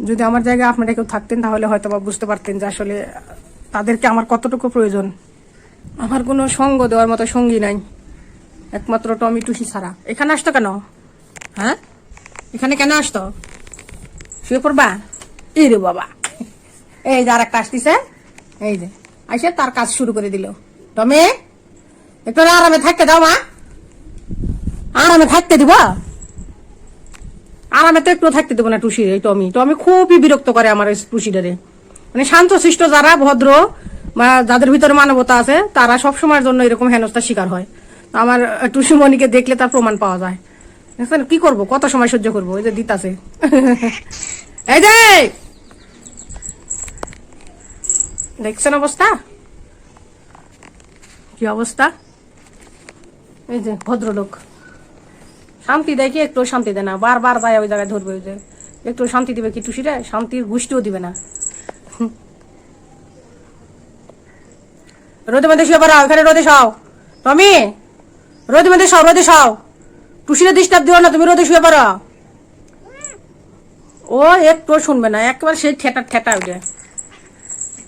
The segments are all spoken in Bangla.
যদি আমার জায়গায় আপনারা কেউ থাকতেন তাহলে হয়তো বা বুঝতে পারতেন যে আসলে তাদেরকে আমার কতটুকু প্রয়োজন। আমার কোনো সঙ্গ দেওয়ার মতো সঙ্গী নাই, একমাত্র টমি টুসি ছাড়া। এখানে আসতো কেন? হ্যাঁ, এখানে কেন আসতো? শুয়ে পড়বা? এই রে বাবা, এই যে আর একটা আসতেছে, এই যে আইসে তার কাজ শুরু করে দিল। টমি, একটু আরামে থাকতে দাও মা, আরামে থাকতে দিব। আরামে তো একটু থাকতে দেবো না টুসি। এই টমি টমি খুবই বিরক্ত করে আমার টুসিটারে। মানে শান্তশিষ্ট যারা ভদ্র বা যাদের ভিতরে মানবতা আছে তারা সবসময়ের জন্য এরকম হেনস্থার শিকার হয়। আমার টুসিমণিকে দেখলে তার প্রমাণ পাওয়া যায়। কি করব, কত সময় সহ্য করবো? এই যে দিতাছে, এই যে দেখছেন অবস্থা, কি অবস্থা। এই যে ভদ্রলোক শান্তি দেয় কি? একটু শান্তি দেয় না, বারবার যায় ওই জায়গায় ধরবে। ওই যে একটু শান্তি দিবে কি টুসিরে? শান্তির গোষ্ঠীও দিবে না। রোদে মধ্যে শুয়ে পড়াও, এখানে রোদে শাও। টমি, রোদে মধ্যে শাও, রোদে শাও। টুসিরে ডিস্টার্ব দিও না, তুমি রোদে শুয়ে পড়ো। ও একটু শুনবে না, একবার সেই ঠেটা ঠেটা ওইটা।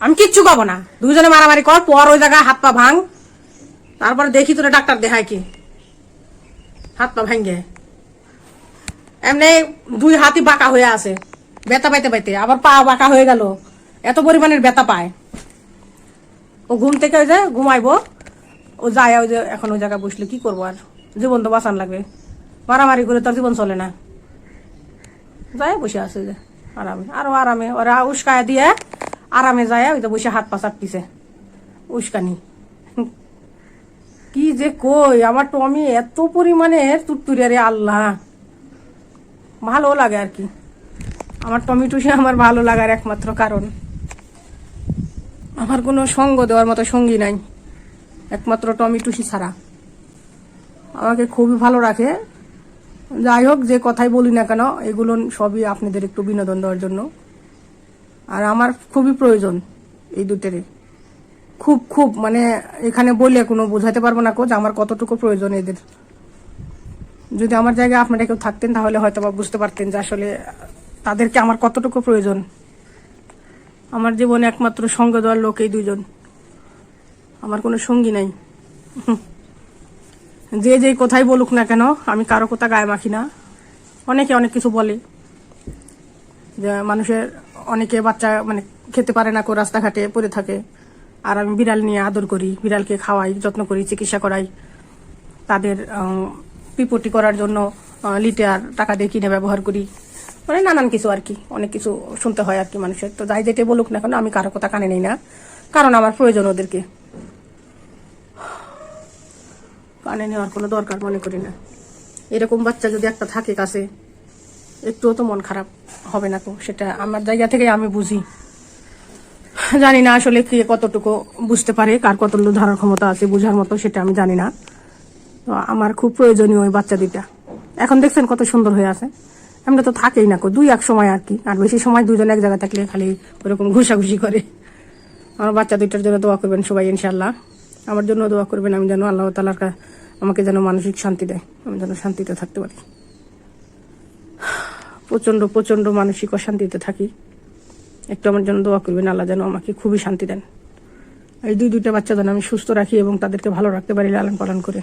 আমি কিচ্ছু পাবো না, দুজনে মারামারি কর, পর ওই জায়গায় হাত পা ভাঙ, তারপরে দেখি তোরা ডাক্তার দেখায় কি। হাত পা ভাঙ্গে এমনি দুই হাতই বাঁকা হয়ে আছে, ব্যথা পাইতে পাইতে আবার পা বাঁকা হয়ে গেল, এত পরিমাণের ব্যথা পায়। ও ঘুম থেকে ওই যে ঘুমাইবো, ও যায় ওই যে এখন ওই জায়গায় বসলে কি করবো? আর জীবন তো বাঁচান লাগবে, মারামারি করে তোর জীবন চলে না। যায় বসে আছে যে আরামে, আরো আরামে ওরা উস্কায় দিয়ে আরামে যায় ওই তো বসে হাত পা চাটতিছে উস্কানি। কি যে কই, আমার টমি এত পরিমাণের তুরতুরে রে আল্লাহ, ভালো লাগে আর কি। আমার টমি টুসি আমার ভালো লাগার একমাত্র কারণ। আমার কোনো সঙ্গ দেওয়ার মতো সঙ্গী নাই, একমাত্র টমি টুসি ছাড়া। আমাকে খুবই ভালো রাখে। যাই হোক, যে কথাই বলি না কেন, এগুলো সবই আপনাদের একটু বিনোদন দেওয়ার জন্য। আর আমার খুবই প্রয়োজন এই দুটেরই, খুব খুব, মানে এখানে বলে কোনো বোঝাতে পারবো না যে আমার কতটুকু প্রয়োজন এদের। যদি আমার জায়গায় আপনারা কেউ থাকতেন তাহলে হয়তো বা বুঝতে পারতেন যে আসলে তাদেরকে আমার কতটুকু প্রয়োজন। আমার জীবনে একমাত্র সঙ্গ দেওয়ার লোক এই দুজন, আমার কোনো সঙ্গী নাই। যে যে কোথায় বলুক না কেন, আমি কারো কথা গায়ে মাখি না। অনেকে অনেক কিছু বলে যে মানুষের অনেকে বাচ্চা মানে খেতে পারে না, কো রাস্তাঘাটে পড়ে থাকে, আর আমি বিড়াল নিয়ে আদর করি, বিড়ালকে খাওয়াই, যত্ন করি, চিকিৎসা করাই, তাদের পিপটি করার জন্য লিটার টাকা দিয়ে কিনে ব্যবহার করি, মানে নানান কিছু আর কি, অনেক কিছু শুনতে হয় আর কি মানুষের। তো যাই যেটা বলুক না কেন, আমি কারো কথা কানে নেই না, কারণ আমার প্রয়োজন ওদেরকে, কানে নেওয়ার কোনো দরকার মনে করি না। এরকম বাচ্চা যদি একটা থাকে কাছে, একটুও তো মন খারাপ হবে না তো, সেটা আমার জায়গা থেকে আমি বুঝি। জানি না আসলে কে কতটুকু বুঝতে পারে, কার কতটুকু ধারার ক্ষমতা আছে বুঝার মতো, সেটা আমি জানি না। তো আমার খুব প্রয়োজনীয় ওই বাচ্চা দুইটা। এখন দেখছেন কত সুন্দর হয়ে আছে, এমনি তো থাকেই না, দুই এক সময় আর কি, আর বেশি সময় দুজন এক জায়গায় থাকলে খালি ওরকম ঘুষাঘুষি করে। আমার বাচ্চা দুইটার জন্য দোয়া করবেন সবাই ইনশাল্লাহ, আমার জন্য দোয়া করবেন। আমি যেন আল্লাহ তাআলার আমাকে যেন মানসিক শান্তি দেয়, আমি যেন শান্তিতে থাকতে পারি। প্রচন্ড প্রচন্ড মানসিক অশান্তিতে থাকি, একটু আমার জন্য দোয়া করবেন, আল্লাহ যেন আমাকে খুবই শান্তি দেন। এই দুইটা বাচ্চা যেন আমি সুস্থ রাখি এবং তাদেরকে ভালো রাখতে পারি লালন পালন করে।